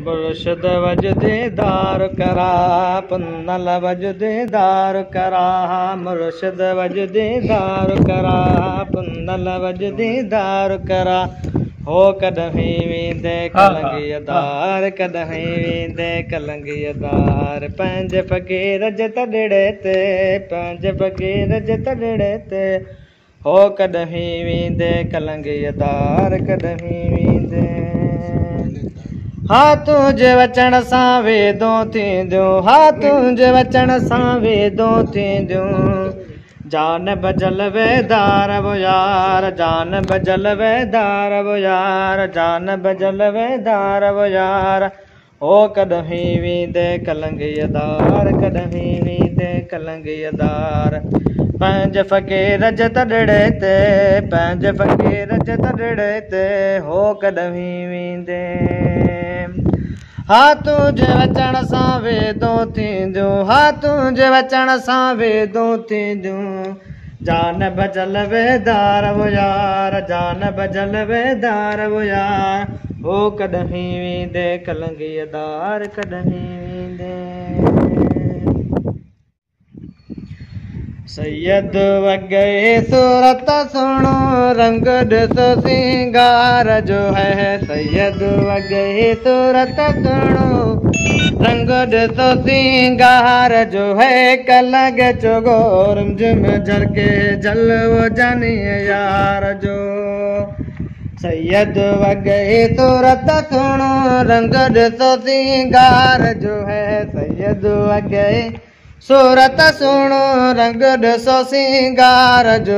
मुर्शिद वजदीदार करा पुन्नल वजदीदार करा मुर्शिद वजदीदार करा पुन्नल वजदीदार करा हो कदहीं वींदे कलंगीदार कदहीं वींदे कलंगीदार पंहिंजे फ़क़ीर जे तॾिड़े ते पंहिंजे फ़क़ीर जे तॾिड़े ते हो कदहीं वींदे कलंगीदार कदहीं वींदे हा तुंहिंजे वचन सां वेदो थींदियूं हा तुंहिंजे वचन सां वेदो थींदियूं जान बजल वेदार वो यार जान बजल वेदार वो यार जान बजल वेदार वो यार हो कदहीं वींदे कलंगीदार कदहीं वींदे कलंगीदार पंहिंजे फ़क़ीर जे तॾिड़े ते पंहिंजे फ़क़ीर जे तॾिड़े ते हो कदहीं वींदे हा तुंहिंजे वचन सां वेदो थींदियूं हा तुंहिंजे वचन सां वेदो थींदियूं जान बजल वेदार वो यार जान बजल वेदार वो यार हो कदहीं वींदे कलंगीदार कदहीं वींदे सैयद वगे सूरत सुनो रंग ॾिसो सिंगार जो है सैयद वगे सूरत सुनो रंग ॾिसो सिंगार जो है कलंग चोगो रिमझिम झरके जलवो जानी यार जो सैयद वगे सूरत सुनो रंग ॾिसो सिंगार जो है सैयद वगे सूरत सुनो रंग ॾिसो सिंगार जो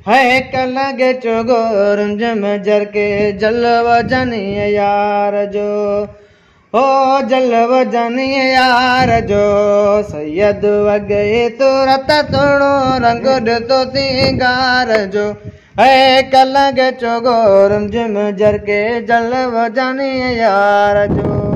है कलंग चोगो रिमझिम झरके जलव जानी यार जो हो जलव जानी यार जो सैयद वगे सूरत सुनो रंग ॾिसो सिंगार जो है कलंग चोगो रिमझिम झरके जलव जानी यार जो